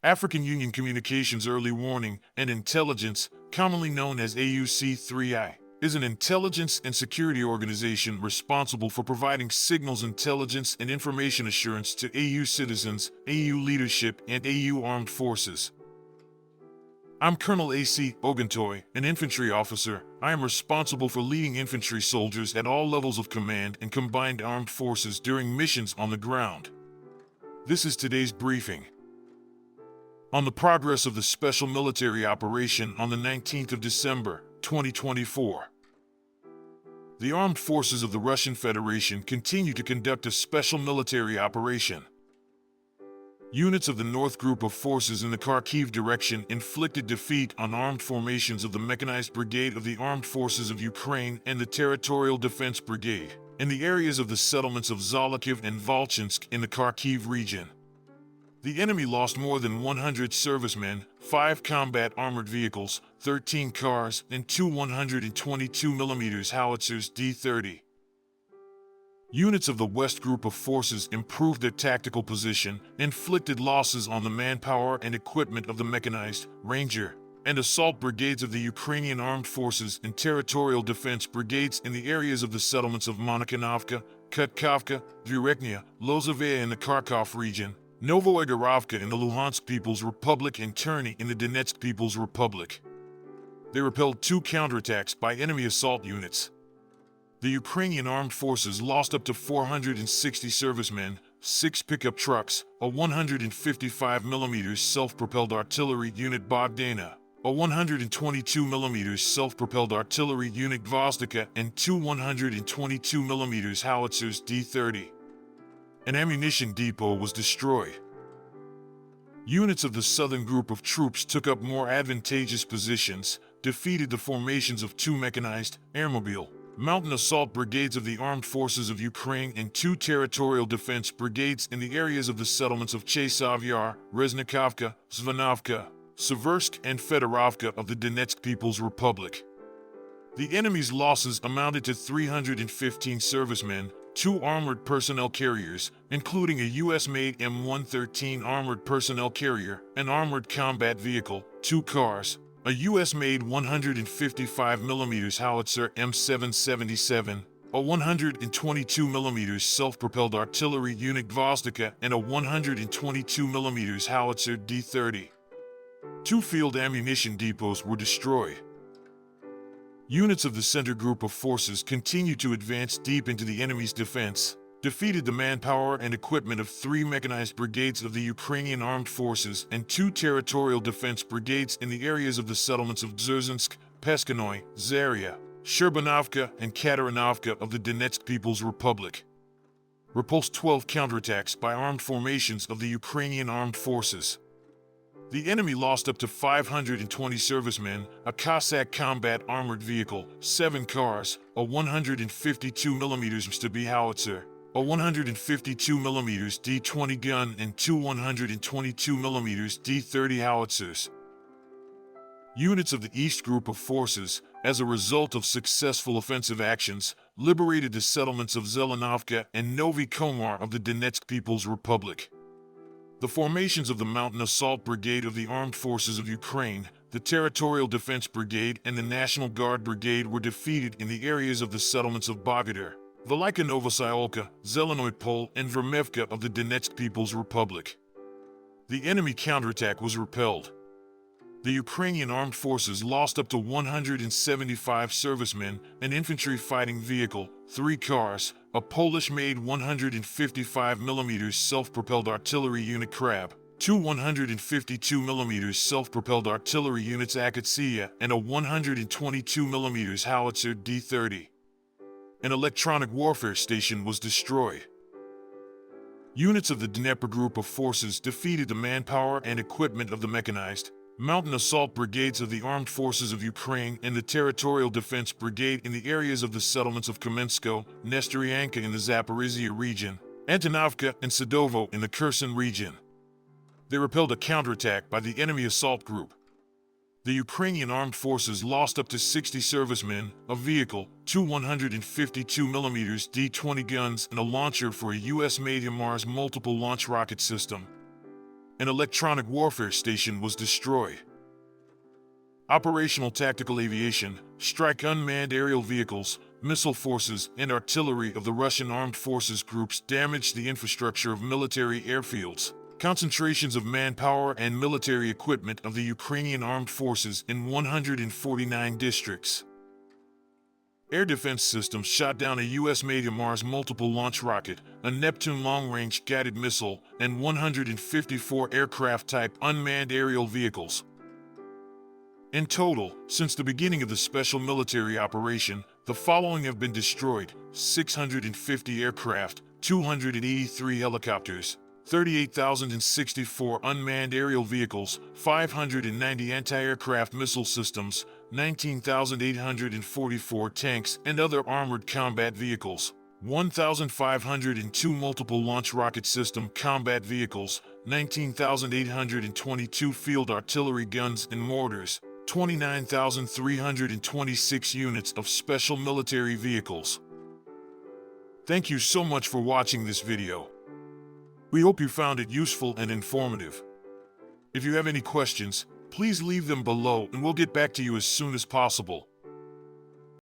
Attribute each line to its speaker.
Speaker 1: African Union Communications Early Warning and Intelligence, commonly known as AUC3I, is an intelligence and security organization responsible for providing signals intelligence and information assurance to AU citizens, AU leadership, and AU armed forces. I'm Colonel A.C. Oguntoye, an infantry officer. I am responsible for leading infantry soldiers at all levels of command and combined armed forces during missions on the ground. This is today's briefing. On the progress of the special military operation on the 19th of December, 2024. The armed forces of the Russian Federation continue to conduct a special military operation. Units of the North Group of Forces in the Kharkiv direction inflicted defeat on armed formations of the Mechanized Brigade of the Armed Forces of Ukraine and the Territorial Defense Brigade in the areas of the settlements of Zolochiv and Volchansk in the Kharkiv region. The enemy lost more than 100 servicemen, 5 combat armored vehicles, 13 cars, and 2 122mm howitzers D-30. Units of the West Group of Forces improved their tactical position, inflicted losses on the manpower and equipment of the Mechanized, Ranger, and Assault Brigades of the Ukrainian Armed Forces and Territorial Defense Brigades in the areas of the settlements of Monachinovka, Kharkiv, Ukrainian, Lozovaya in the Kharkov region, Novoegorovka in the Luhansk People's Republic, and Terny in the Donetsk People's Republic. They repelled 2 counterattacks by enemy assault units. The Ukrainian Armed Forces lost up to 460 servicemen, 6 pickup trucks, a 155mm self-propelled artillery unit Bogdana, a 122mm self-propelled artillery unit Gvozdika, and 2 122mm howitzers D-30. An ammunition depot was destroyed. Units of the Southern Group of Troops took up more advantageous positions, defeated the formations of 2 mechanized, airmobile, mountain assault brigades of the Armed Forces of Ukraine and 2 territorial defense brigades in the areas of the settlements of Chasiv Yar, Reznikovka, Zvanovka, Seversk, and Fedorovka of the Donetsk People's Republic. The enemy's losses amounted to 315 servicemen, 2 armored personnel carriers, including a U.S.-made M113 armored personnel carrier, an armored combat vehicle, 2 cars, a U.S.-made 155mm howitzer M777, a 122mm self-propelled artillery unit Gvozdika, and a 122mm howitzer D-30. 2 field ammunition depots were destroyed. Units of the Center Group of Forces continued to advance deep into the enemy's defense, defeated the manpower and equipment of 3 mechanized brigades of the Ukrainian Armed Forces and 2 territorial defense brigades in the areas of the settlements of Dzержinsk, Peskanoy, Zaria, Sherbanovka, and Katarinovka of the Donetsk People's Republic. Repulsed 12 counterattacks by armed formations of the Ukrainian Armed Forces. The enemy lost up to 520 servicemen, a Cossack combat armored vehicle, 7 cars, a 152mm Stubby howitzer, a 152mm D-20 gun, and 2 122mm D-30 howitzers. Units of the East Group of Forces, as a result of successful offensive actions, liberated the settlements of Zelenovka and Novi Komar of the Donetsk People's Republic. The formations of the Mountain Assault Brigade of the Armed Forces of Ukraine, the Territorial Defense Brigade, and the National Guard Brigade were defeated in the areas of the settlements of Bogodar, Velika Novosayolka, Zelenoy Pol, and Vermevka of the Donetsk People's Republic. The enemy counterattack was repelled. The Ukrainian Armed Forces lost up to 175 servicemen, an infantry fighting vehicle, 3 cars, a Polish-made 155mm self-propelled artillery unit Krab, 2 152mm self-propelled artillery units Akatsia, and a 122mm howitzer D-30. An electronic warfare station was destroyed. Units of the Dnieper Group of Forces defeated the manpower and equipment of the mechanized, mountain assault brigades of the Armed Forces of Ukraine and the Territorial Defense Brigade in the areas of the settlements of Kamensko, Nestoryanka in the Zaporizhia region, Antonovka, and Sadovo in the Kherson region. They repelled a counterattack by the enemy assault group. The Ukrainian Armed Forces lost up to 60 servicemen, a vehicle, 2 152mm D-20 guns, and a launcher for a U.S.-made Mars multiple launch rocket system. An electronic warfare station was destroyed. Operational tactical aviation, strike unmanned aerial vehicles, missile forces, and artillery of the Russian armed forces groups damaged the infrastructure of military airfields, concentrations of manpower and military equipment of the Ukrainian armed forces in 149 districts. Air defense systems shot down a U.S.-made Mars multiple launch rocket, a Neptune long-range guided missile, and 154 aircraft-type unmanned aerial vehicles. In total, since the beginning of the special military operation, the following have been destroyed: 650 aircraft, 283 helicopters, 38,064 unmanned aerial vehicles, 590 anti-aircraft missile systems, 19,844 tanks and other armored combat vehicles, 1,502 multiple launch rocket system combat vehicles, 19,822 field artillery guns and mortars, 29,326 units of special military vehicles. Thank you so much for watching this video. We hope you found it useful and informative. If you have any questions, please leave them below and we'll get back to you as soon as possible.